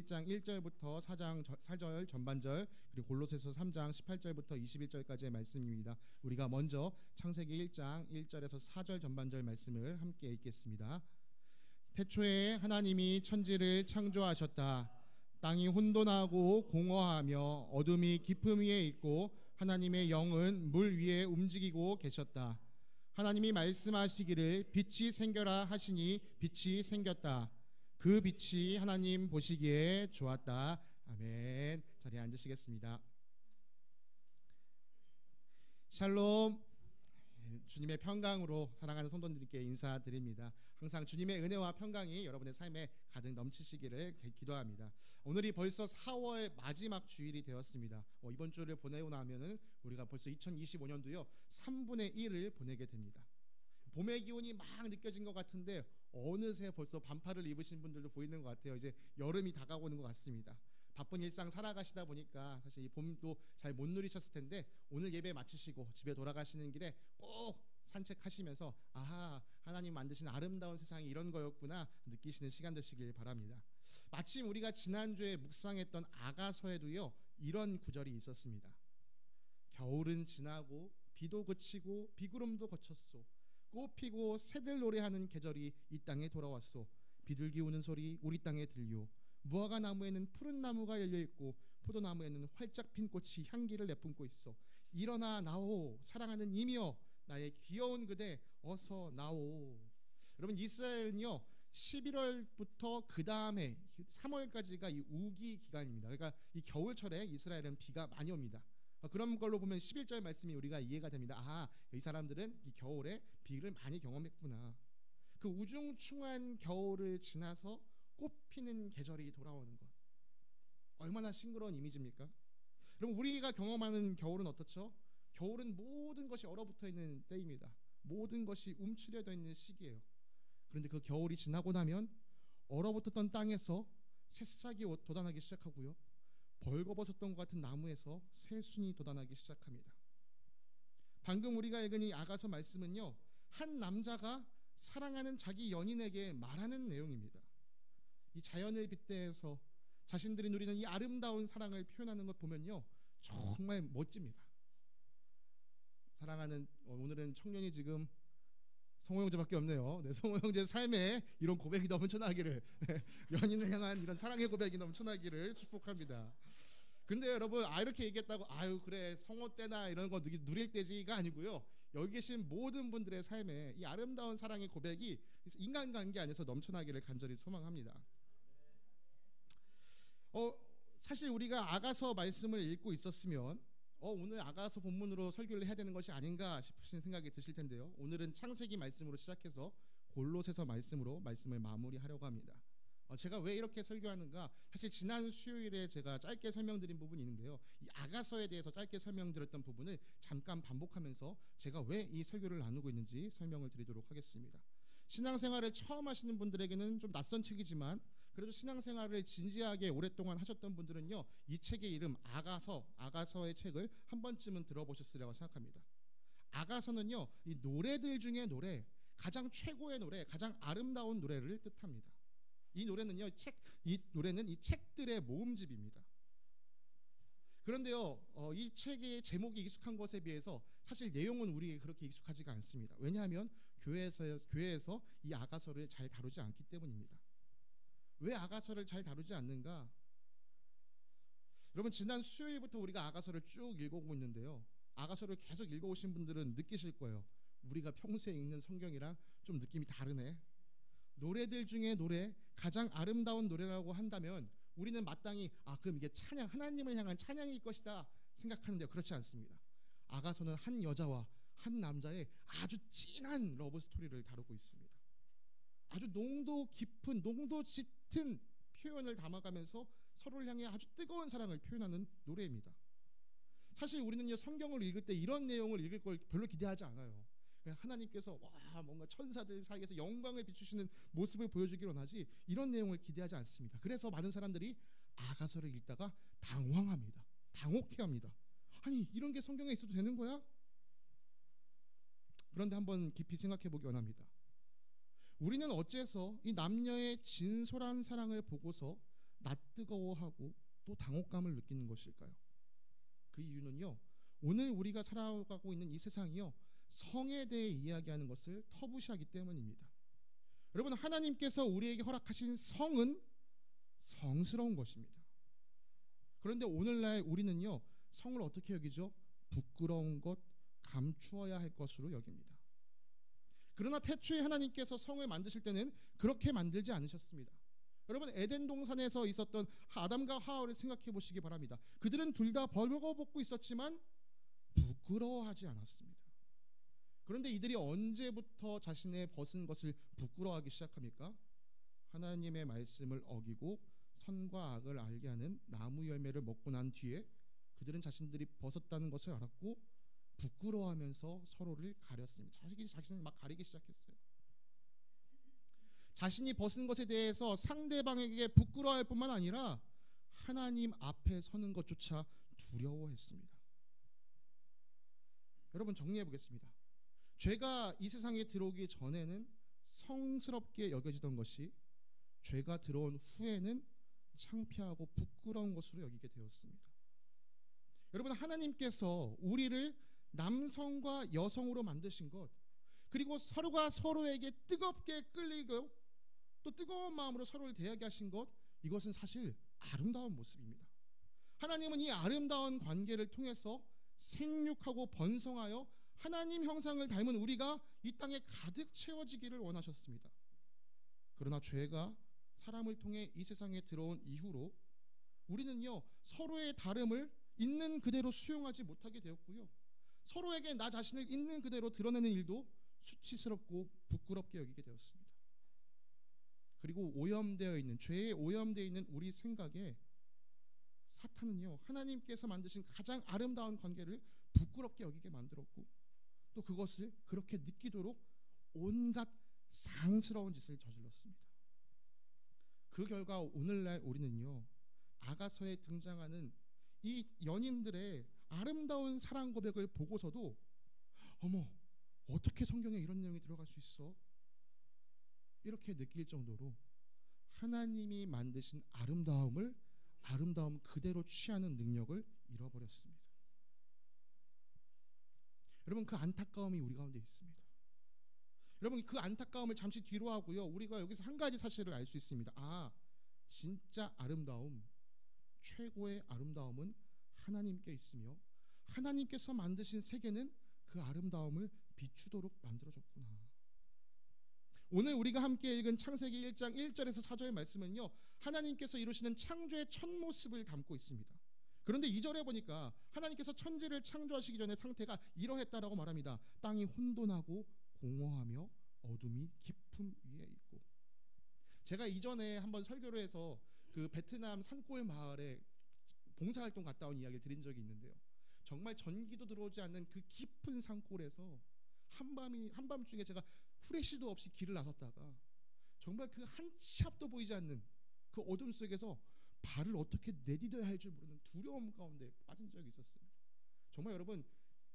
1장 1절부터 4절 전반절, 그리고 골로새서 3장 18절부터 21절까지의 말씀입니다. 우리가 먼저 창세기 1장 1절에서 4절 전반절 말씀을 함께 읽겠습니다. 태초에 하나님이 천지를 창조하셨다. 땅이 혼돈하고 공허하며 어둠이 깊음 위에 있고 하나님의 영은 물 위에 움직이고 계셨다. 하나님이 말씀하시기를 빛이 생겨라 하시니 빛이 생겼다. 그 빛이 하나님 보시기에 좋았다. 아멘. 자리에 앉으시겠습니다. 샬롬. 주님의 평강으로 사랑하는 성도님들께 인사드립니다. 항상 주님의 은혜와 평강이 여러분의 삶에 가득 넘치시기를 기도합니다. 오늘이 벌써 4월 마지막 주일이 되었습니다. 이번 주를 보내고 나면은 우리가 벌써 2025년도요 3분의 1을 보내게 됩니다. 봄의 기운이 막 느껴진 것 같은데 어느새 벌써 반팔을 입으신 분들도 보이는 것 같아요. 이제 여름이 다가오는 것 같습니다. 바쁜 일상 살아가시다 보니까 사실 이 봄도 잘 못 누리셨을 텐데 오늘 예배 마치시고 집에 돌아가시는 길에 꼭 산책하시면서 아하, 하나님 만드신 아름다운 세상이 이런 거였구나 느끼시는 시간 되시길 바랍니다. 마침 우리가 지난주에 묵상했던 아가서에도요 이런 구절이 있었습니다. 겨울은 지나고 비도 그치고 비구름도 거쳤소. 꽃피고 새들 노래하는 계절이 이 땅에 돌아왔소. 비둘기 우는 소리 우리 땅에 들려. 무화과 나무에는 푸른 나무가 열려있고 포도나무에는 활짝 핀 꽃이 향기를 내뿜고 있어. 일어나 나오 사랑하는 이미여 나의 귀여운 그대 어서 나오. 여러분 이스라엘은요 11월부터 그 다음에 3월까지가 이 우기 기간입니다. 그러니까 이 겨울철에 이스라엘은 비가 많이 옵니다. 그런 걸로 보면 11절 말씀이 우리가 이해가 됩니다. 아, 이 사람들은 이 겨울에 비를 많이 경험했구나. 그 우중충한 겨울을 지나서 꽃피는 계절이 돌아오는 것, 얼마나 싱그러운 이미지입니까? 여러분 우리가 경험하는 겨울은 어떻죠? 겨울은 모든 것이 얼어붙어 있는 때입니다. 모든 것이 움츠려져 있는 시기예요. 그런데 그 겨울이 지나고 나면 얼어붙었던 땅에서 새싹이 돋아나기 시작하고요, 벌거벗었던 것 같은 나무에서 새순이 돋아나기 시작합니다. 방금 우리가 읽은 이 아가서 말씀은요 한 남자가 사랑하는 자기 연인에게 말하는 내용입니다. 이 자연을 빗대서 자신들이 누리는 이 아름다운 사랑을 표현하는 것 보면요 정말 멋집니다. 사랑하는 오늘은 청년이 지금 성호 형제밖에 없네요. 네, 성호 형제 삶에 이런 고백이 넘쳐나기를 연인을 향한 이런 사랑의 고백이 넘쳐나기를 축복합니다. 근데 여러분 이렇게 얘기했다고 아유 그래 성호 때나 이런 거 누릴 때지가 아니고요, 여기 계신 모든 분들의 삶에 이 아름다운 사랑의 고백이 인간관계 안에서 넘쳐나기를 간절히 소망합니다. 사실 우리가 아가서 말씀을 읽고 있었으면 오늘 아가서 본문으로 설교를 해야 되는 것이 아닌가 싶으신 생각이 드실 텐데요, 오늘은 창세기 말씀으로 시작해서 골로새서 말씀으로 말씀을 마무리하려고 합니다. 제가 왜 이렇게 설교하는가, 사실 지난 수요일에 제가 짧게 설명드린 부분이 있는데요, 이 아가서에 대해서 짧게 설명드렸던 부분을 잠깐 반복하면서 제가 왜 이 설교를 나누고 있는지 설명을 드리도록 하겠습니다. 신앙생활을 처음 하시는 분들에게는 좀 낯선 책이지만 그래도 신앙생활을 진지하게 오랫동안 하셨던 분들은요 이 책의 이름 아가서의 책을 한 번쯤은 들어보셨으리라고 생각합니다. 아가서는요 이 노래들 중에 가장 최고의 노래, 가장 아름다운 노래를 뜻합니다. 이 노래는요 이 책들의 모음집입니다. 그런데요 이 책의 제목이 익숙한 것에 비해서 사실 내용은 우리에게 그렇게 익숙하지가 않습니다. 왜냐하면 교회에서 이 아가서를 잘 다루지 않기 때문입니다. 왜 아가서를 잘 다루지 않는가? 여러분 지난 수요일부터 우리가 아가서를 쭉 읽어오고 있는데요, 아가서를 계속 읽어오신 분들은 느끼실 거예요. 우리가 평소에 읽는 성경이랑 좀 느낌이 다르네. 노래들 중에 가장 아름다운 노래라고 한다면 우리는 마땅히 그럼 이게 찬양, 하나님을 향한 찬양일 것이다 생각하는데요, 그렇지 않습니다. 아가서는 한 여자와 한 남자의 아주 진한 러브 스토리를 다루고 있습니다. 아주 농도 깊은, 농도 짙은 표현을 담아가면서 서로를 향해 아주 뜨거운 사랑을 표현하는 노래입니다. 사실 우리는요 성경을 읽을 때 이런 내용을 읽을 걸 별로 기대하지 않아요. 하나님께서 뭔가 천사들 사이에서 영광을 비추시는 모습을 보여주기를 원하지 이런 내용을 기대하지 않습니다. 그래서 많은 사람들이 아가서를 읽다가 당황합니다. 당혹해합니다. 아니 이런 게 성경에 있어도 되는 거야? 그런데 한번 깊이 생각해 보기 원합니다. 우리는 어째서 이 남녀의 진솔한 사랑을 보고서 낯뜨거워하고 또 당혹감을 느끼는 것일까요? 그 이유는요, 오늘 우리가 살아가고 있는 이 세상이요, 성에 대해 이야기하는 것을 터부시하기 때문입니다. 여러분, 하나님께서 우리에게 허락하신 성은 성스러운 것입니다. 그런데 오늘날 우리는요, 성을 어떻게 여기죠? 부끄러운 것, 감추어야 할 것으로 여깁니다. 그러나 태초에 하나님께서 성을 만드실 때는 그렇게 만들지 않으셨습니다. 여러분, 에덴 동산에서 있었던 아담과 하와를 생각해 보시기 바랍니다. 그들은 둘 다 벌거벗고 있었지만 부끄러워하지 않았습니다. 그런데 이들이 언제부터 자신의 벗은 것을 부끄러워하기 시작합니까? 하나님의 말씀을 어기고 선과 악을 알게 하는 나무 열매를 먹고 난 뒤에 그들은 자신들이 벗었다는 것을 알았고 부끄러워하면서 서로를 가렸습니다. 자신을 막 가리기 시작했어요. 자신이 벗은 것에 대해서 상대방에게 부끄러워할 뿐만 아니라 하나님 앞에 서는 것조차 두려워했습니다. 여러분, 정리해 보겠습니다. 죄가 이 세상에 들어오기 전에는 성스럽게 여겨지던 것이 죄가 들어온 후에는 창피하고 부끄러운 것으로 여기게 되었습니다. 여러분, 하나님께서 우리를 남성과 여성으로 만드신 것, 그리고 서로가 서로에게 뜨겁게 끌리고 또 뜨거운 마음으로 서로를 대하게 하신 것, 이것은 사실 아름다운 모습입니다. 하나님은 이 아름다운 관계를 통해서 생육하고 번성하여 하나님 형상을 닮은 우리가 이 땅에 가득 채워지기를 원하셨습니다. 그러나 죄가 사람을 통해 이 세상에 들어온 이후로 우리는요, 서로의 다름을 있는 그대로 수용하지 못하게 되었고요, 서로에게 나 자신을 있는 그대로 드러내는 일도 수치스럽고 부끄럽게 여기게 되었습니다. 그리고 죄에 오염되어 있는 우리 생각에 사탄은요, 하나님께서 만드신 가장 아름다운 관계를 부끄럽게 여기게 만들었고 또 그것을 그렇게 느끼도록 온갖 상스러운 짓을 저질렀습니다. 그 결과 오늘날 우리는요, 아가서에 등장하는 이 연인들의 아름다운 사랑 고백을 보고서도 어머, 어떻게 성경에 이런 내용이 들어갈 수 있어? 이렇게 느낄 정도로 하나님이 만드신 아름다움 그대로 취하는 능력을 잃어버렸습니다. 여러분, 그 안타까움이 우리 가운데 있습니다. 여러분, 그 안타까움을 잠시 뒤로 하고요, 우리가 여기서 한 가지 사실을 알 수 있습니다. 진짜 최고의 아름다움은 하나님께 있으며 하나님께서 만드신 세계는 그 아름다움을 비추도록 만들어졌구나. 오늘 우리가 함께 읽은 창세기 1장 1절에서 4절의 말씀은요, 하나님께서 이루시는 창조의 첫 모습을 담고 있습니다. 그런데 2절에 보니까 하나님께서 천지를 창조하시기 전에 상태가 이러했다라고 말합니다. 땅이 혼돈하고 공허하며 어둠이 깊음 위에 있고. 제가 이전에 한번 설교를 해서 그 베트남 산골 마을에 봉사활동 갔다 온 이야기를 드린 적이 있는데요, 정말 전기도 들어오지 않는 그 깊은 산골에서 한밤중에 제가 후레쉬도 없이 길을 나섰다가 정말 그 한 치 앞도 보이지 않는 그 어둠 속에서 발을 어떻게 내디뎌야 할 줄 모르는 두려움 가운데 빠진 적이 있었습니다. 정말 여러분,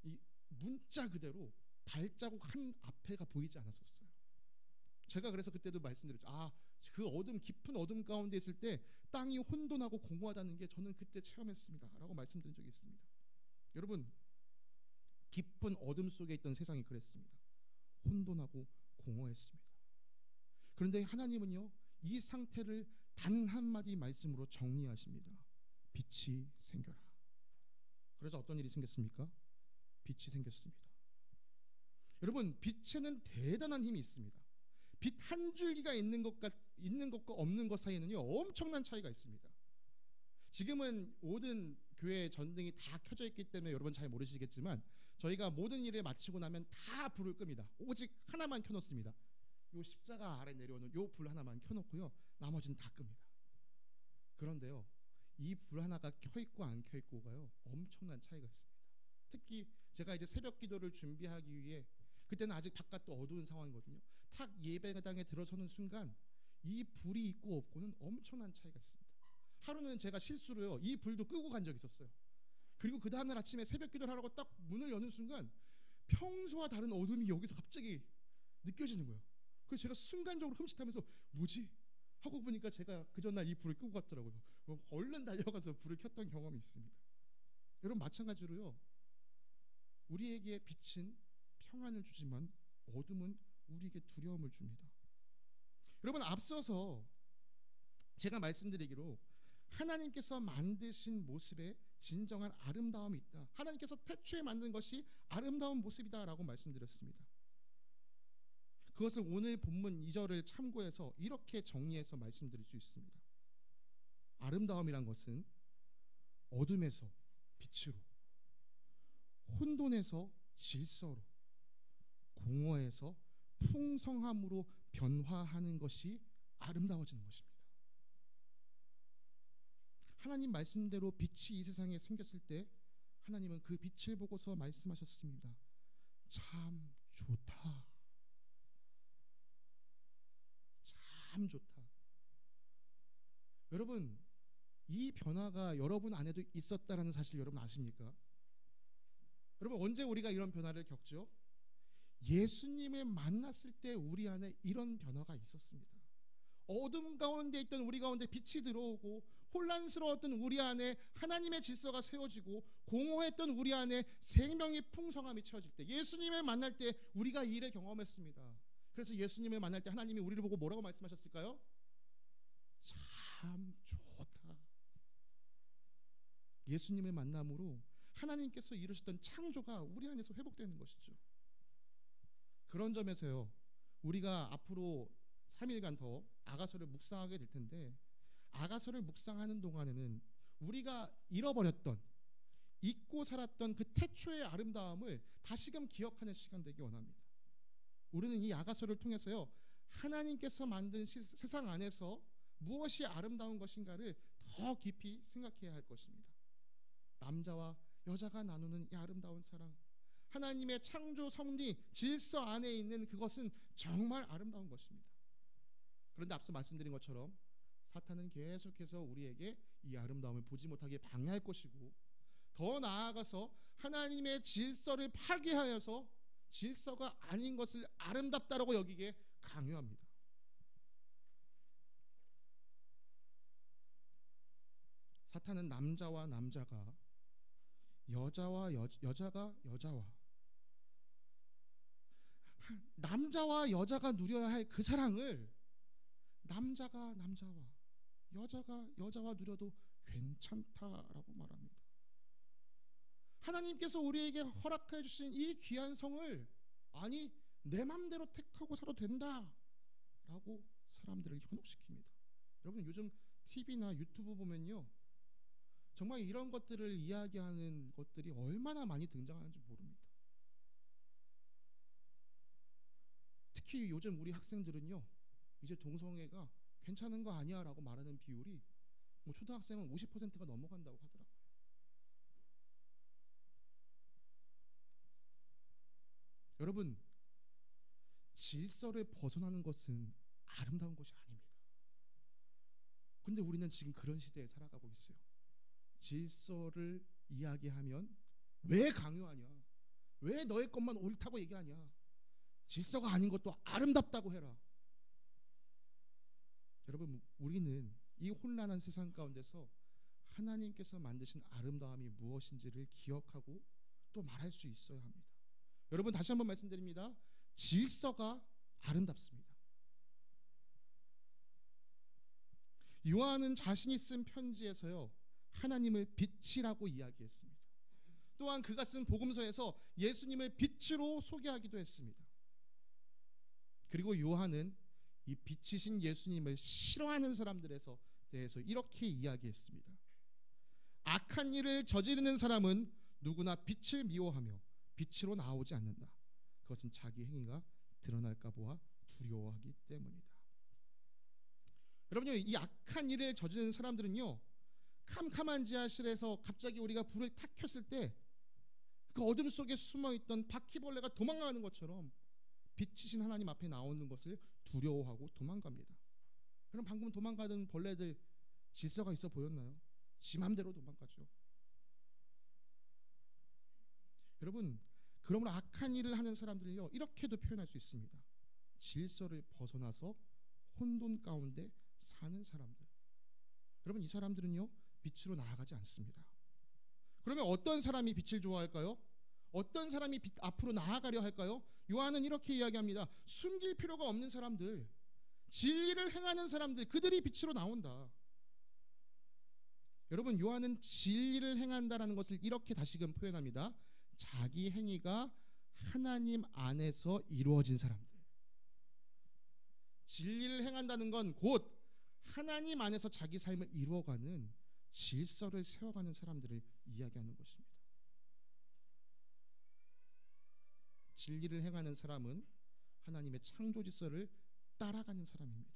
이 문자 그대로 발자국 한 앞에가 보이지 않았었어요. 제가 그래서 그때도 말씀드렸죠. 그 깊은 어둠 가운데 있을 때 땅이 혼돈하고 공허하다는 게 저는 그때 체험했습니다 라고 말씀드린 적이 있습니다. 여러분, 깊은 어둠 속에 있던 세상이 그랬습니다. 혼돈하고 공허했습니다. 그런데 하나님은요, 이 상태를 단 한마디 말씀으로 정리하십니다. 빛이 생겨라. 그래서 어떤 일이 생겼습니까? 빛이 생겼습니다. 여러분, 빛에는 대단한 힘이 있습니다. 빛 한 줄기가 있는 것과 없는 것 사이에는요, 엄청난 차이가 있습니다. 지금은 모든 교회 전등이 다 켜져 있기 때문에 여러분 잘 모르시겠지만 저희가 모든 일을 마치고 나면 다 불을 끕니다. 오직 하나만 켜놓습니다. 요 십자가 아래 내려오는 요 불 하나만 켜놓고요, 나머지는 다 끕니다. 그런데요, 이 불 하나가 켜있고 안 켜있고가요, 엄청난 차이가 있습니다. 특히 제가 이제 새벽 기도를 준비하기 위해, 그때는 아직 바깥도 어두운 상황이거든요, 탁 예배당에 들어서는 순간 이 불이 있고 없고는 엄청난 차이가 있습니다. 하루는 제가 실수로요, 이 불도 끄고 간 적이 있었어요. 그리고 그 다음날 아침에 새벽 기도를 하라고 딱 문을 여는 순간 평소와 다른 어둠이 여기서 갑자기 느껴지는 거예요. 그래서 제가 순간적으로 흠칫하면서 뭐지? 하고 보니까 제가 그 전날 이 불을 끄고 갔더라고요. 얼른 달려가서 불을 켰던 경험이 있습니다. 여러분, 마찬가지로요, 우리에게 빛은 평안을 주지만 어둠은 우리에게 두려움을 줍니다. 여러분, 앞서서 제가 말씀드리기로 하나님께서 만드신 모습에 진정한 아름다움이 있다, 하나님께서 태초에 만든 것이 아름다운 모습이다라고 말씀드렸습니다. 그것을 오늘 본문 2절을 참고해서 이렇게 정리해서 말씀드릴 수 있습니다. 아름다움이란 것은 어둠에서 빛으로, 혼돈에서 질서로, 공허에서 풍성함으로 변화하는 것이 아름다워지는 것입니다. 하나님 말씀대로 빛이 이 세상에 생겼을 때 하나님은 그 빛을 보고서 말씀하셨습니다. 참 좋다. 참 좋다. 여러분, 이 변화가 여러분 안에도 있었다라는 사실 여러분 아십니까? 여러분, 언제 우리가 이런 변화를 겪죠? 예수님을 만났을 때 우리 안에 이런 변화가 있었습니다. 어둠 가운데 있던 우리 가운데 빛이 들어오고, 혼란스러웠던 우리 안에 하나님의 질서가 세워지고, 공허했던 우리 안에 생명의 풍성함이 채워질 때, 예수님을 만날 때 우리가 이 일을 경험했습니다. 그래서 예수님을 만날 때 하나님이 우리를 보고 뭐라고 말씀하셨을까요? 참 좋다. 예수님의 만남으로 하나님께서 이루셨던 창조가 우리 안에서 회복되는 것이죠. 그런 점에서요, 우리가 앞으로 3일간 더 아가서를 묵상하게 될 텐데, 아가서를 묵상하는 동안에는 우리가 잃어버렸던, 잊고 살았던 그 태초의 아름다움을 다시금 기억하는 시간 되기 원합니다. 우리는 이 아가서를 통해서요, 하나님께서 만든 세상 안에서 무엇이 아름다운 것인가를 더 깊이 생각해야 할 것입니다. 남자와 여자가 나누는 이 아름다운 사랑, 하나님의 창조 섭리 질서 안에 있는 그것은 정말 아름다운 것입니다. 그런데 앞서 말씀드린 것처럼 사탄은 계속해서 우리에게 이 아름다움을 보지 못하게 방해할 것이고, 더 나아가서 하나님의 질서를 파괴하여서 질서가 아닌 것을 아름답다라고 여기게 강요합니다. 사탄은 남자와 남자가, 여자와 여자와 남자와 여자가 누려야 할 그 사랑을 남자가 남자와 여자가 여자와 누려도 괜찮다라고 말합니다. 하나님께서 우리에게 허락해 주신 이 귀한 성을, 아니 내 맘대로 택하고 살아도 된다라고 사람들을 현혹시킵니다. 여러분, 요즘 TV나 유튜브 보면요, 정말 이런 것들을 이야기하는 것들이 얼마나 많이 등장하는지 모릅니다. 특히 요즘 우리 학생들은요, 이제 동성애가 괜찮은 거 아니야 라고 말하는 비율이 뭐 초등학생은 50%가 넘어간다고 하더라고요. 여러분, 질서를 벗어나는 것은 아름다운 것이 아닙니다. 근데 우리는 지금 그런 시대에 살아가고 있어요. 질서를 이야기하면 왜 강요하냐, 왜 너의 것만 옳다고 얘기하냐, 질서가 아닌 것도 아름답다고 해라. 여러분, 우리는 이 혼란한 세상 가운데서 하나님께서 만드신 아름다움이 무엇인지를 기억하고 또 말할 수 있어야 합니다. 여러분, 다시 한번 말씀드립니다. 질서가 아름답습니다. 요한은 자신이 쓴 편지에서요, 하나님을 빛이라고 이야기했습니다. 또한 그가 쓴 복음서에서 예수님을 빛으로 소개하기도 했습니다. 그리고 요한은 이 빛이신 예수님을 싫어하는 사람들에서 대해서 이렇게 이야기했습니다. 악한 일을 저지르는 사람은 누구나 빛을 미워하며 빛으로 나오지 않는다. 그것은 자기 행위가 드러날까 보아 두려워하기 때문이다. 여러분요, 이 악한 일을 저지르는 사람들은요, 캄캄한 지하실에서 갑자기 우리가 불을 탁 켰을 때 그 어둠 속에 숨어있던 바퀴벌레가 도망가는 것처럼 빛이신 하나님 앞에 나오는 것을 두려워하고 도망갑니다. 그럼 방금 도망가던 벌레들 질서가 있어 보였나요? 지 맘대로 도망가죠. 여러분, 그러므로 악한 일을 하는 사람들은요, 이렇게도 표현할 수 있습니다. 질서를 벗어나서 혼돈 가운데 사는 사람들. 여러분, 이 사람들은요 빛으로 나아가지 않습니다. 그러면 어떤 사람이 빛을 좋아할까요? 어떤 사람이 빛 앞으로 나아가려 할까요? 요한은 이렇게 이야기합니다. 숨길 필요가 없는 사람들, 진리를 행하는 사람들, 그들이 빛으로 나온다. 여러분, 요한은 진리를 행한다라는 것을 이렇게 다시금 표현합니다. 자기 행위가 하나님 안에서 이루어진 사람들. 진리를 행한다는 건 곧 하나님 안에서 자기 삶을 이루어가는, 질서를 세워가는 사람들을 이야기하는 것입니다. 진리를 행하는 사람은 하나님의 창조 질서를 따라가는 사람입니다.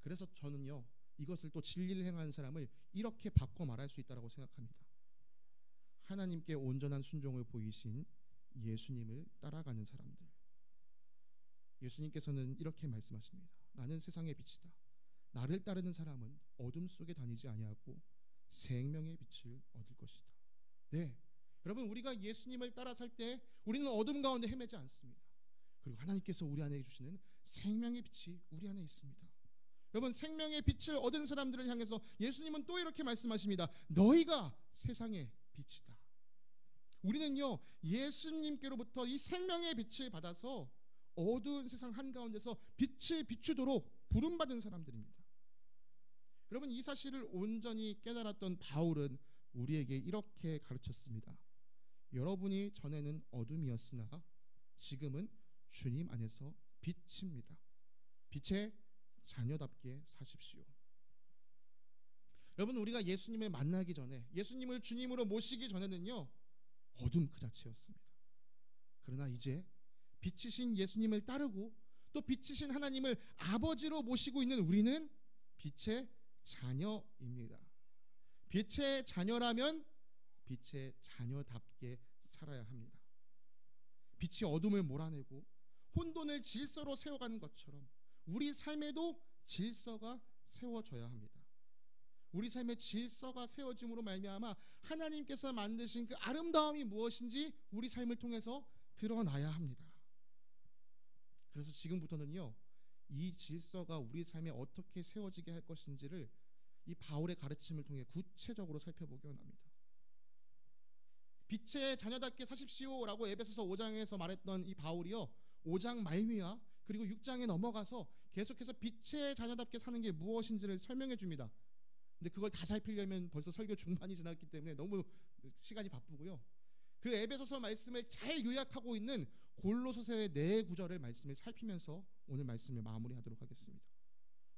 그래서 저는요 이것을 또 진리를 행하는 사람을 이렇게 바꿔 말할 수 있다고 생각합니다. 하나님께 온전한 순종을 보이신 예수님을 따라가는 사람들. 예수님께서는 이렇게 말씀하십니다. 나는 세상의 빛이다. 나를 따르는 사람은 어둠 속에 다니지 아니하고 생명의 빛을 얻을 것이다. 네, 여러분, 우리가 예수님을 따라 살 때 우리는 어둠 가운데 헤매지 않습니다. 그리고 하나님께서 우리 안에 주시는 생명의 빛이 우리 안에 있습니다. 여러분, 생명의 빛을 얻은 사람들을 향해서 예수님은 또 이렇게 말씀하십니다. 너희가 세상의 빛이다. 우리는요 예수님께로부터 이 생명의 빛을 받아서 어두운 세상 한가운데서 빛을 비추도록 부름받은 사람들입니다. 여러분, 이 사실을 온전히 깨달았던 바울은 우리에게 이렇게 가르쳤습니다. 여러분이 전에는 어둠이었으나 지금은 주님 안에서 빛입니다. 빛의 자녀답게 사십시오. 여러분, 우리가 예수님을 만나기 전에, 예수님을 주님으로 모시기 전에는요 어둠 그 자체였습니다. 그러나 이제 빛이신 예수님을 따르고 또 빛이신 하나님을 아버지로 모시고 있는 우리는 빛의 자녀입니다. 빛의 자녀라면 빛의 자녀답게 살아야 합니다. 빛이 어둠을 몰아내고 혼돈을 질서로 세워가는 것처럼 우리 삶에도 질서가 세워져야 합니다. 우리 삶의 질서가 세워짐으로 말미암아 하나님께서 만드신 그 아름다움이 무엇인지 우리 삶을 통해서 드러나야 합니다. 그래서 지금부터는요 이 질서가 우리 삶에 어떻게 세워지게 할 것인지를 이 바울의 가르침을 통해 구체적으로 살펴보기 원합니다. 빛의 자녀답게 사십시오라고 에베소서 5장에서 말했던 이 바울이요 5장 말미와 그리고 6장에 넘어가서 계속해서 빛의 자녀답게 사는 게 무엇인지를 설명해 줍니다. 근데 그걸 다 살피려면 벌써 설교 중반이 지났기 때문에 너무 시간이 바쁘고요. 그 에베소서 말씀을 잘 요약하고 있는 골로새서의 4구절의 말씀을 살피면서 오늘 말씀을 마무리하도록 하겠습니다.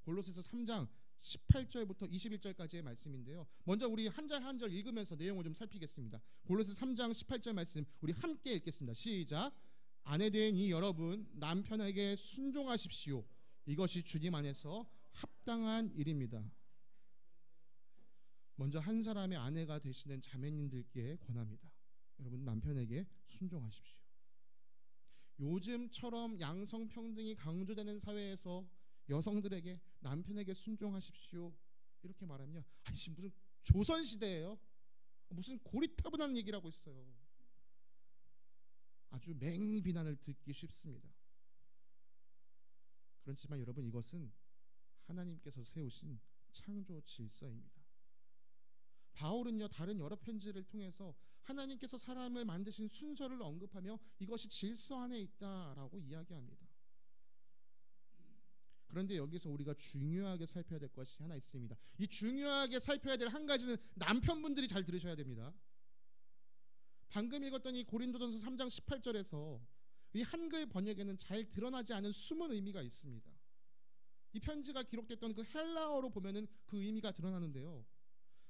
골로새서 3장 18절부터 21절까지의 말씀인데요. 먼저 우리 한 절 한 절 읽으면서 내용을 좀 살피겠습니다. 골로새서 3장 18절 말씀 우리 함께 읽겠습니다. 시작. 아내된 이 여러분 남편에게 순종하십시오. 이것이 주님 안에서 합당한 일입니다. 먼저 한 사람의 아내가 되시는 자매님들께 권합니다. 여러분, 남편에게 순종하십시오. 요즘처럼 양성평등이 강조되는 사회에서 여성들에게 남편에게 순종하십시오 이렇게 말하면 아니 무슨 조선시대예요? 무슨 고리타분한 얘기를 하고 있어요. 아주 맹비난을 듣기 쉽습니다. 그렇지만 여러분, 이것은 하나님께서 세우신 창조 질서입니다. 바울은요 다른 여러 편지를 통해서 하나님께서 사람을 만드신 순서를 언급하며 이것이 질서 안에 있다라고 이야기합니다. 그런데 여기서 우리가 중요하게 살펴야 될 것이 하나 있습니다. 이 중요하게 살펴야 될 한 가지는 남편분들이 잘 들으셔야 됩니다. 방금 읽었던 이 고린도전서 3장 18절에서 이 한글 번역에는 잘 드러나지 않은 숨은 의미가 있습니다. 이 편지가 기록됐던 그 헬라어로 보면은 그 의미가 드러나는데요.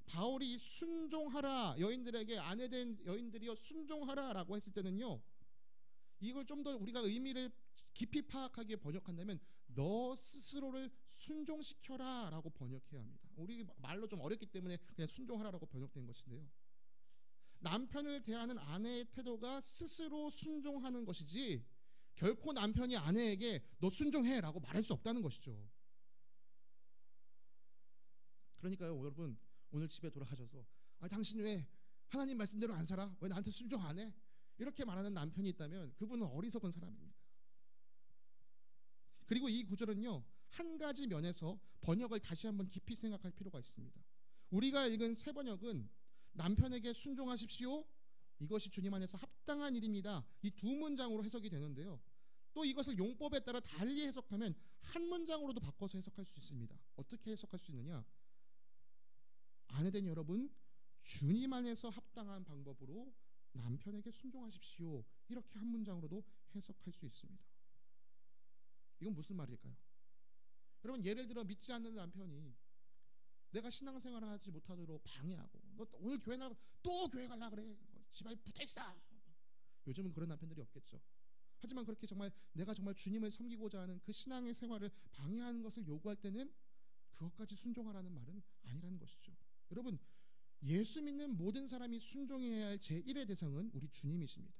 바울이 순종하라, 여인들에게 아내된 여인들이여 순종하라라고 했을 때는요, 이걸 좀 더 우리가 의미를 깊이 파악하기에 번역한다면 너 스스로를 순종시켜라라고 번역해야 합니다. 우리 말로 좀 어렵기 때문에 그냥 순종하라라고 번역된 것인데요. 남편을 대하는 아내의 태도가 스스로 순종하는 것이지 결코 남편이 아내에게 너 순종해라고 말할 수 없다는 것이죠. 그러니까요, 여러분, 오늘 집에 돌아가셔서 당신 왜 하나님 말씀대로 안 살아? 왜 나한테 순종 안 해? 이렇게 말하는 남편이 있다면 그분은 어리석은 사람입니다. 그리고 이 구절은요 한 가지 면에서 번역을 다시 한번 깊이 생각할 필요가 있습니다. 우리가 읽은 새 번역은 남편에게 순종하십시오, 이것이 주님 안에서 합당한 일입니다, 이 두 문장으로 해석이 되는데요. 또 이것을 용법에 따라 달리 해석하면 한 문장으로도 바꿔서 해석할 수 있습니다. 어떻게 해석할 수 있느냐? 아내된 여러분, 주님 안에서 합당한 방법으로 남편에게 순종하십시오, 이렇게 한 문장으로도 해석할 수 있습니다. 이건 무슨 말일까요? 여러분, 예를 들어 믿지 않는 남편이 내가 신앙생활을 하지 못하도록 방해하고, 너 오늘 교회 또 교회 가려고 그래, 집안에 붙어있어. 요즘은 그런 남편들이 없겠죠. 하지만 그렇게 정말 내가 정말 주님을 섬기고자 하는 그 신앙의 생활을 방해하는 것을 요구할 때는 그것까지 순종하라는 말은 아니라는 것이죠. 여러분, 예수 믿는 모든 사람이 순종해야 할 제1의 대상은 우리 주님이십니다.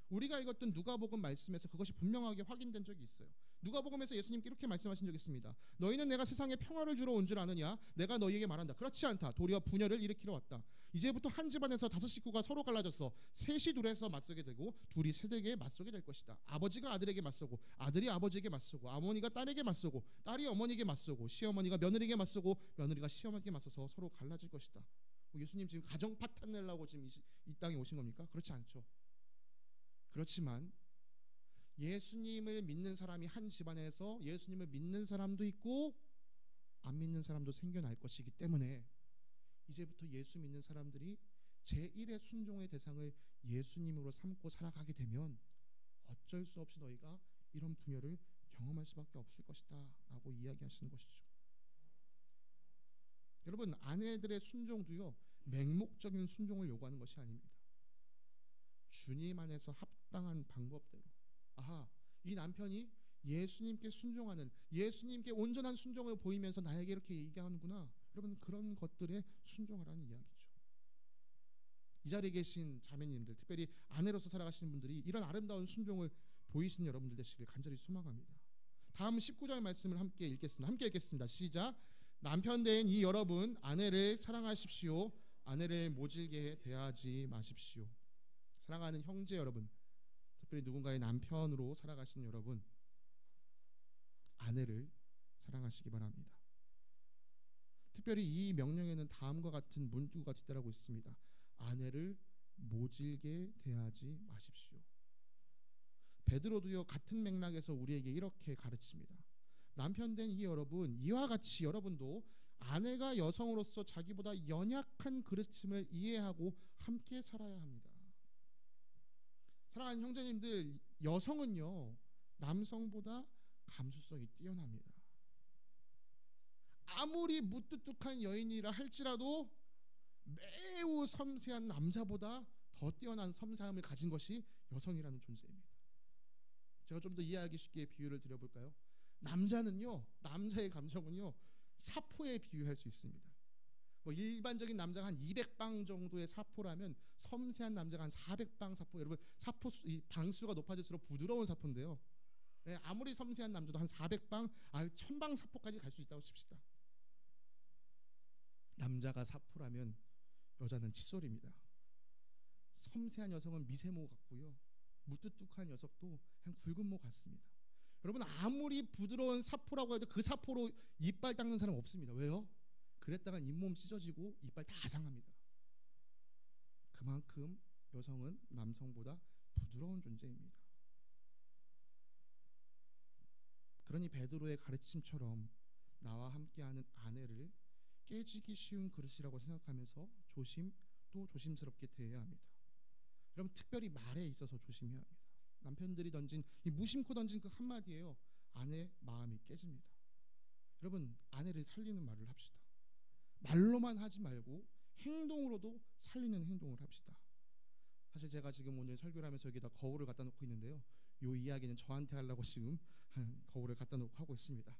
우리가 읽었던 누가복음 말씀에서 그것이 분명하게 확인된 적이 있어요. 누가복음에서 예수님께 이렇게 말씀하신 적이 있습니다. 너희는 내가 세상에 평화를 주러 온 줄 아느냐? 내가 너희에게 말한다. 그렇지 않다. 도리어 분열을 일으키러 왔다. 이제부터 한 집안에서 5 식구가 서로 갈라져서 셋이 둘에서 맞서게 되고 둘이 셋에게 맞서게 될 것이다. 아버지가 아들에게 맞서고 아들이 아버지에게 맞서고 어머니가 딸에게 맞서고 딸이 어머니에게 맞서고 시어머니가 며느리에게 맞서고 며느리가 시어머니에게 맞서서 서로 갈라질 것이다. 예수님 지금 가정 파탄 내려고 지금 이 땅에 오신 겁니까? 그렇지 않죠. 그렇지만 예수님을 믿는 사람이 한 집안에서 예수님을 믿는 사람도 있고 안 믿는 사람도 생겨날 것이기 때문에 이제부터 예수 믿는 사람들이 제1의 순종의 대상을 예수님으로 삼고 살아가게 되면 어쩔 수 없이 너희가 이런 분열을 경험할 수밖에 없을 것이다 라고 이야기하시는 것이죠. 여러분, 아내들의 순종도요, 맹목적인 순종을 요구하는 것이 아닙니다. 주님 안에서 합당한 방법대로, 이 남편이 예수님께 순종하는, 예수님께 온전한 순종을 보이면서 나에게 이렇게 얘기하는구나, 여러분, 그런 것들에 순종하라는 이야기죠. 이 자리에 계신 자매님들, 특별히 아내로서 살아가시는 분들이 이런 아름다운 순종을 보이시는 여러분들 되시길 간절히 소망합니다. 다음 19절 말씀을 함께 읽겠습니다. 시작. 남편 된 이 여러분, 아내를 사랑하십시오. 아내를 모질게 대하지 마십시오. 사랑하는 형제 여러분, 특별히 누군가의 남편으로 살아가시는 여러분, 아내를 사랑하시기 바랍니다. 특별히 이 명령에는 다음과 같은 문구가 뒤따르고 있습니다. 아내를 모질게 대하지 마십시오. 베드로도요, 같은 맥락에서 우리에게 이렇게 가르칩니다. 남편 된 이 여러분, 이와 같이 여러분도 아내가 여성으로서 자기보다 연약한 그릇임을 이해하고 함께 살아야 합니다. 사랑하는 형제님들, 여성은요, 남성보다 감수성이 뛰어납니다. 아무리 무뚝뚝한 여인이라 할지라도 매우 섬세한 남자보다 더 뛰어난 섬세함을 가진 것이 여성이라는 존재입니다. 제가 좀 더 이해하기 쉽게 비유를 드려볼까요? 남자는요, 남자의 감정은요, 사포에 비유할 수 있습니다. 일반적인 남자가 한 200방 정도의 사포라면 섬세한 남자가 한 400방 사포. 여러분, 사포 이 방수가 높아질수록 부드러운 사포인데요, 아무리 섬세한 남자도 한 400방, 1000방 사포까지 갈 수 있다고 칩시다. 남자가 사포라면 여자는 칫솔입니다. 섬세한 여성은 미세모 같고요, 무뚝뚝한 녀석도 한 굵은 모 같습니다. 여러분, 아무리 부드러운 사포라고 해도 그 사포로 이빨 닦는 사람 없습니다. 왜요? 그랬다가 잇몸 찢어지고 이빨 다 상합니다. 그만큼 여성은 남성보다 부드러운 존재입니다. 그러니 베드로의 가르침처럼 나와 함께하는 아내를 깨지기 쉬운 그릇이라고 생각하면서 또 조심스럽게 대해야 합니다. 여러분, 특별히 말에 있어서 조심해야 합니다. 남편들이 던진, 무심코 던진 그 한마디에요, 아내의 마음이 깨집니다. 여러분, 아내를 살리는 말을 합시다. 말로만 하지 말고 행동으로도 살리는 행동을 합시다. 사실 제가 지금 오늘 설교를 하면서 여기다 거울을 갖다 놓고 있는데요, 이 이야기는 저한테 하려고 지금 거울을 갖다 놓고 하고 있습니다.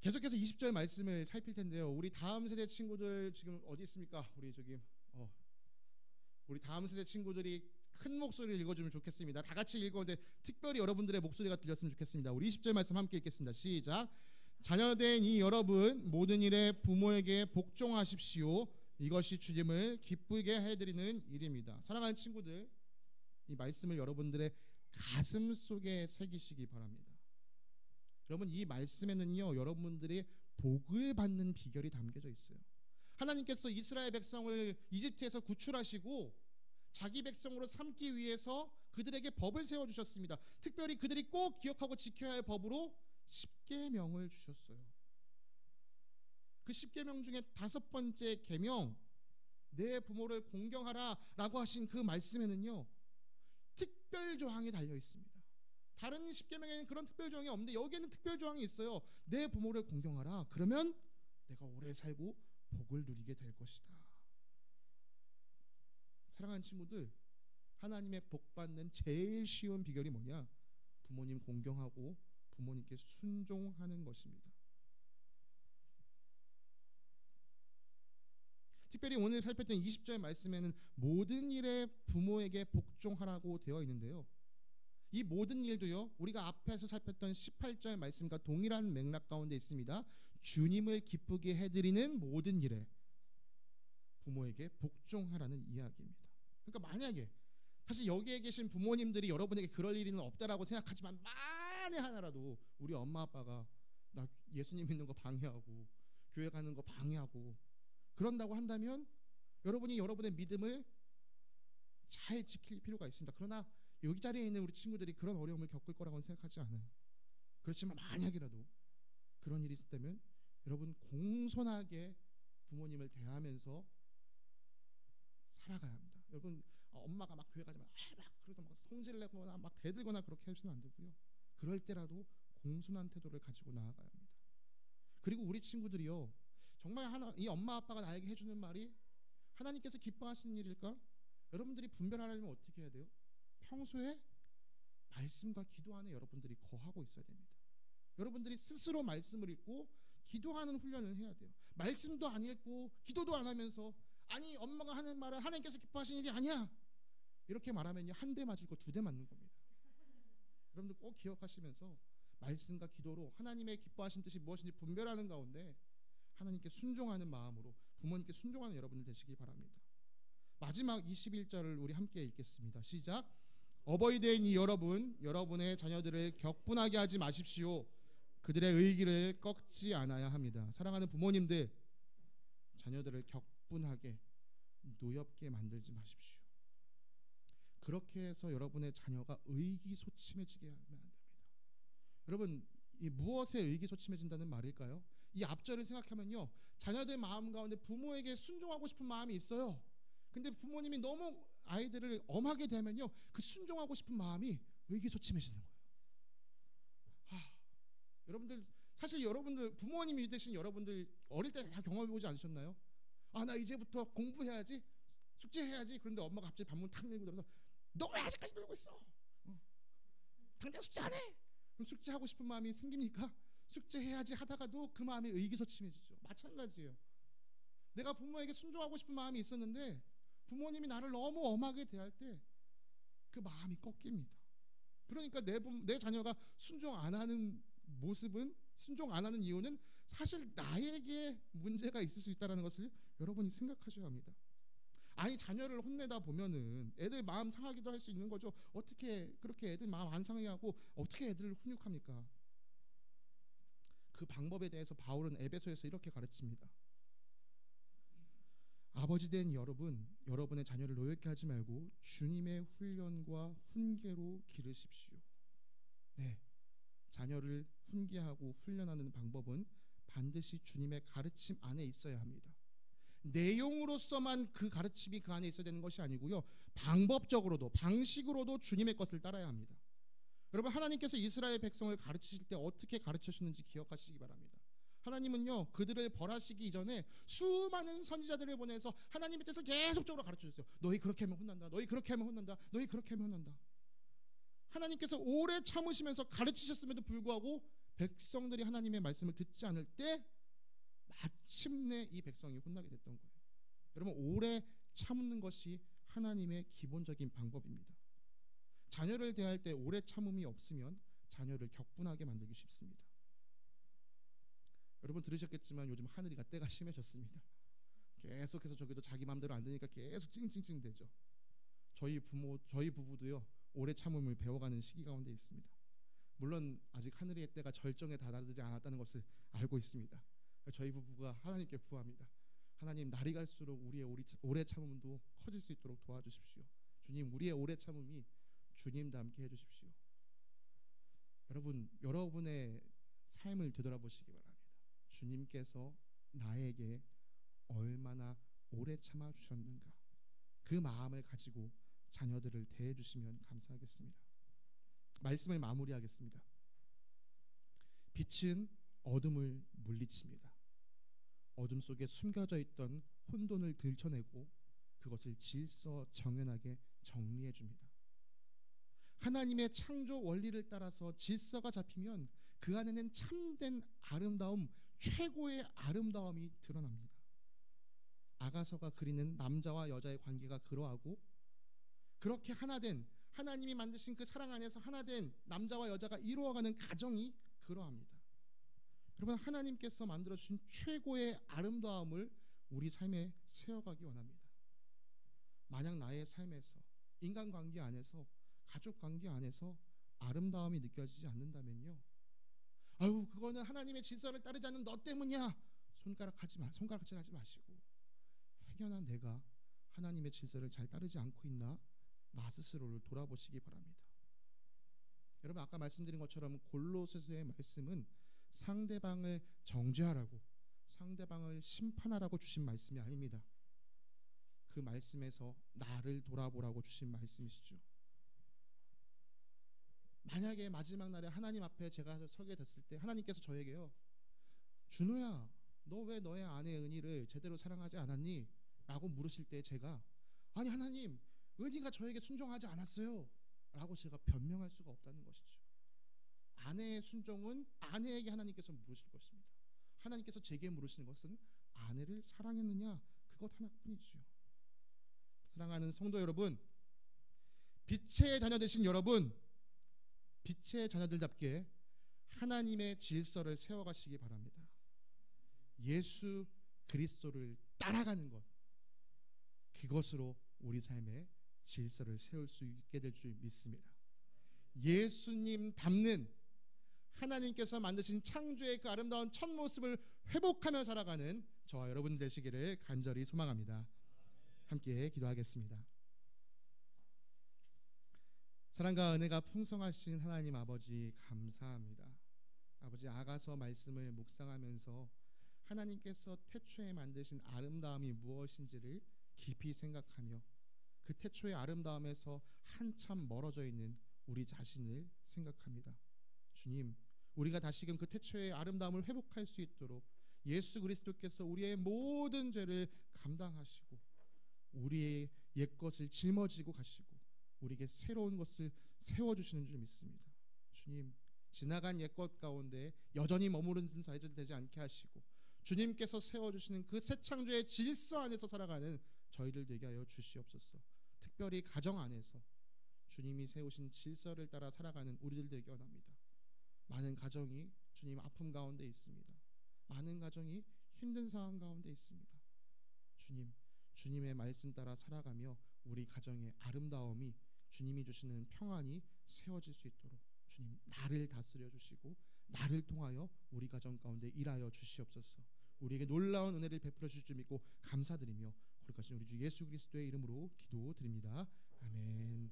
계속해서 20절 말씀을 살필 텐데요, 우리 다음 세대 친구들 지금 어디 있습니까? 우리 다음 세대 친구들이 큰 목소리를 읽어주면 좋겠습니다. 다 같이 읽었는데 특별히 여러분들의 목소리가 들렸으면 좋겠습니다. 우리 20절 말씀 함께 읽겠습니다. 시작. 자녀된 이 여러분, 모든 일에 부모에게 복종하십시오. 이것이 주님을 기쁘게 해드리는 일입니다. 사랑하는 친구들, 이 말씀을 여러분들의 가슴 속에 새기시기 바랍니다. 여러분, 이 말씀에는요, 여러분들이 복을 받는 비결이 담겨져 있어요. 하나님께서 이스라엘 백성을 이집트에서 구출하시고 자기 백성으로 삼기 위해서 그들에게 법을 세워주셨습니다. 특별히 그들이 꼭 기억하고 지켜야 할 법으로 10계명을 주셨어요. 그 10계명 중에 5번째 계명, 내 부모를 공경하라 라고 하신 그 말씀에는요, 특별 조항이 달려 있습니다. 다른 10계명에는 그런 특별 조항이 없는데 여기에는 특별 조항이 있어요. 내 부모를 공경하라. 그러면 내가 오래 살고 복을 누리게 될 것이다. 사랑하는 친구들, 하나님의 복 받는 제일 쉬운 비결이 뭐냐? 부모님 공경하고 부모님께 순종하는 것입니다. 특별히 오늘 살폈던 20절 말씀에는 모든 일에 부모에게 복종하라고 되어 있는데요, 이 모든 일도요, 우리가 앞에서 살폈던 18절 말씀과 동일한 맥락 가운데 있습니다. 주님을 기쁘게 해드리는 모든 일에 부모에게 복종하라는 이야기입니다. 그러니까 만약에 사실 여기에 계신 부모님들이 여러분에게 그럴 일은 없다라고 생각하지만, 만에 하나라도 우리 엄마 아빠가 나 예수님 믿는 거 방해하고 교회 가는 거 방해하고 그런다고 한다면 여러분이 여러분의 믿음을 잘 지킬 필요가 있습니다. 그러나 여기 자리에 있는 우리 친구들이 그런 어려움을 겪을 거라고는 생각하지 않아요. 그렇지만 만약이라도 그런 일이 있었다면 여러분 공손하게 부모님을 대하면서 살아가야 합니다. 여러분, 엄마가 막 교회 가자면 막 그러다 막 성질 내거나 막 대들거나 그렇게 해서는 안 되고요. 그럴 때라도 공손한 태도를 가지고 나아가야 합니다. 그리고 우리 친구들이요, 정말 이 엄마 아빠가 나에게 해주는 말이 하나님께서 기뻐하시는 일일까? 여러분들이 분별하려면 어떻게 해야 돼요? 평소에 말씀과 기도 안에 여러분들이 거하고 있어야 됩니다. 여러분들이 스스로 말씀을 읽고 기도하는 훈련을 해야 돼요. 말씀도 안 읽고 기도도 안 하면서 아니 엄마가 하는 말은 하나님께서 기뻐하시는 일이 아니야, 이렇게 말하면 한 대 맞을 거 2대 맞는 겁니다. 여러분들 꼭 기억하시면서 말씀과 기도로 하나님의 기뻐하신 뜻이 무엇인지 분별하는 가운데 하나님께 순종하는 마음으로 부모님께 순종하는 여러분들 되시기 바랍니다. 마지막 21절을 우리 함께 읽겠습니다. 시작. 어버이된 이 여러분, 여러분의 자녀들을 격분하게 하지 마십시오. 그들의 의기를 꺾지 않아야 합니다. 사랑하는 부모님들, 자녀들을 격분하게 노엽게 만들지 마십시오. 그렇게 해서 여러분의 자녀가 의기소침해지게 하면 안 됩니다. 여러분, 이 무엇에 의기소침해진다는 말일까요? 이 앞절을 생각하면요, 자녀들 마음 가운데 부모에게 순종하고 싶은 마음이 있어요. 근데 부모님이 너무 아이들을 엄하게 대하면요, 그 순종하고 싶은 마음이 의기소침해지는 거예요. 여러분들, 사실 여러분들 부모님이 되신 여러분들 어릴 때 다 경험해보지 않으셨나요? 나 이제부터 공부해야지, 숙제해야지. 그런데 엄마가 갑자기 방문 탁 밀고 들어서 너 왜 아직까지 놀고 있어? 당장 숙제 안 해? 그럼 숙제하고 싶은 마음이 생깁니까? 숙제해야지 하다가도 그 마음이 의기소침해지죠. 마찬가지예요. 내가 부모에게 순종하고 싶은 마음이 있었는데 부모님이 나를 너무 엄하게 대할 때 그 마음이 꺾입니다. 그러니까 내 자녀가 순종 안 하는 모습은, 순종 안 하는 이유는 사실 나에게 문제가 있을 수 있다는 것을 여러분이 생각하셔야 합니다. 아니, 자녀를 혼내다 보면은 애들 마음 상하기도 할 수 있는 거죠. 어떻게 그렇게 애들 마음 안 상하게 하고 어떻게 애들을 훈육합니까? 그 방법에 대해서 바울은 에베소에서 이렇게 가르칩니다. 아버지 된 여러분, 여러분의 자녀를 노엽게 하지 말고 주님의 훈련과 훈계로 기르십시오. 네, 자녀를 훈계하고 훈련하는 방법은 반드시 주님의 가르침 안에 있어야 합니다. 내용으로서만 그 가르침이 그 안에 있어야 되는 것이 아니고요, 방법적으로도, 방식으로도 주님의 것을 따라야 합니다. 여러분, 하나님께서 이스라엘 백성을 가르치실 때 어떻게 가르치셨는지 기억하시기 바랍니다. 하나님은요, 그들을 벌하시기 이전에 수많은 선지자들을 보내서 하나님의 뜻을 계속적으로 가르쳐주셨어요. 너희 그렇게 하면 혼난다, 너희 그렇게 하면 혼난다, 너희 그렇게 하면 혼난다. 하나님께서 오래 참으시면서 가르치셨음에도 불구하고 백성들이 하나님의 말씀을 듣지 않을 때 마침내 이 백성이 혼나게 됐던 거예요. 여러분, 오래 참는 것이 하나님의 기본적인 방법입니다. 자녀를 대할 때 오래 참음이 없으면 자녀를 격분하게 만들기 쉽습니다. 여러분 들으셨겠지만 요즘 하늘이가 때가 심해졌습니다. 계속해서 저기도 자기 마음대로 안 되니까 계속 찡찡찡 대죠. 저희 부부도요, 오래 참음을 배워가는 시기 가운데 있습니다. 물론 아직 하늘의 때가 절정에 다다르지 않았다는 것을 알고 있습니다. 저희 부부가 하나님께 구합니다. 하나님, 날이 갈수록 우리의 오래 참음도 커질 수 있도록 도와주십시오. 주님, 우리의 오래 참음이 주님 닮게 해주십시오. 여러분, 여러분의 삶을 되돌아보시기 바랍니다. 주님께서 나에게 얼마나 오래 참아 주셨는가, 그 마음을 가지고 자녀들을 대해 주시면 감사하겠습니다. 말씀을 마무리하겠습니다. 빛은 어둠을 물리칩니다. 어둠 속에 숨겨져 있던 혼돈을 들춰내고 그것을 질서 정연하게 정리해 줍니다. 하나님의 창조 원리를 따라서 질서가 잡히면 그 안에는 참된 아름다움, 최고의 아름다움이 드러납니다. 아가서가 그리는 남자와 여자의 관계가 그러하고, 그렇게 하나된 하나님이 만드신 그 사랑 안에서 하나된 남자와 여자가 이루어가는 가정이 그러합니다. 여러분, 하나님께서 만들어주신 최고의 아름다움을 우리 삶에 세워가기 원합니다. 만약 나의 삶에서, 인간관계 안에서, 가족관계 안에서 아름다움이 느껴지지 않는다면요, 아유, 그거는 하나님의 질서를 따르지 않는 너 때문이야, 손가락질하지 마시고, 행여나 내가 하나님의 질서를 잘 따르지 않고 있나, 나 스스로를 돌아보시기 바랍니다. 여러분, 아까 말씀드린 것처럼 골로새서의 말씀은 상대방을 정죄하라고, 상대방을 심판하라고 주신 말씀이 아닙니다. 그 말씀에서 나를 돌아보라고 주신 말씀이시죠. 만약에 마지막 날에 하나님 앞에 제가 서게 됐을 때 하나님께서 저에게요, 준호야, 너 왜 너의 아내의 은희를 제대로 사랑하지 않았니? 라고 물으실 때 제가, 아니 하나님, 은희가 저에게 순종하지 않았어요 라고 제가 변명할 수가 없다는 것이죠. 아내의 순종은 아내에게 하나님께서 물으실 것입니다. 하나님께서 제게 물으시는 것은 아내를 사랑했느냐, 그것 하나뿐이지요. 사랑하는 성도 여러분, 빛의 자녀 되신 여러분, 빛의 자녀들답게 하나님의 질서를 세워가시기 바랍니다. 예수 그리스도를 따라가는 것, 그것으로 우리 삶의 질서를 세울 수 있게 될 줄 믿습니다. 예수님 닮는, 하나님께서 만드신 창조의 그 아름다운 첫 모습을 회복하며 살아가는 저와 여러분 되시기를 간절히 소망합니다. 함께 기도하겠습니다. 사랑과 은혜가 풍성하신 하나님 아버지, 감사합니다. 아버지, 아가서 말씀을 묵상하면서 하나님께서 태초에 만드신 아름다움이 무엇인지를 깊이 생각하며 그 태초의 아름다움에서 한참 멀어져 있는 우리 자신을 생각합니다. 주님, 우리가 다시금 그 태초의 아름다움을 회복할 수 있도록 예수 그리스도께서 우리의 모든 죄를 감당하시고 우리의 옛것을 짊어지고 가시고 우리에게 새로운 것을 세워주시는 줄 믿습니다. 주님, 지나간 옛것 가운데 여전히 머무르는 자들 되지 않게 하시고 주님께서 세워주시는 그 새 창조의 질서 안에서 살아가는 저희들 되게 하여 주시옵소서. 특별히 가정 안에서 주님이 세우신 질서를 따라 살아가는 우리들 되게 원합니다. 많은 가정이 주님 아픔 가운데 있습니다. 많은 가정이 힘든 상황 가운데 있습니다. 주님, 주님의 말씀 따라 살아가며 우리 가정의 아름다움이, 주님이 주시는 평안이 세워질 수 있도록 주님, 나를 다스려 주시고 나를 통하여 우리 가정 가운데 일하여 주시옵소서. 우리에게 놀라운 은혜를 베풀어 주실 줄 믿고 감사드리며 거룩하신 우리 주 예수 그리스도의 이름으로 기도드립니다. 아멘.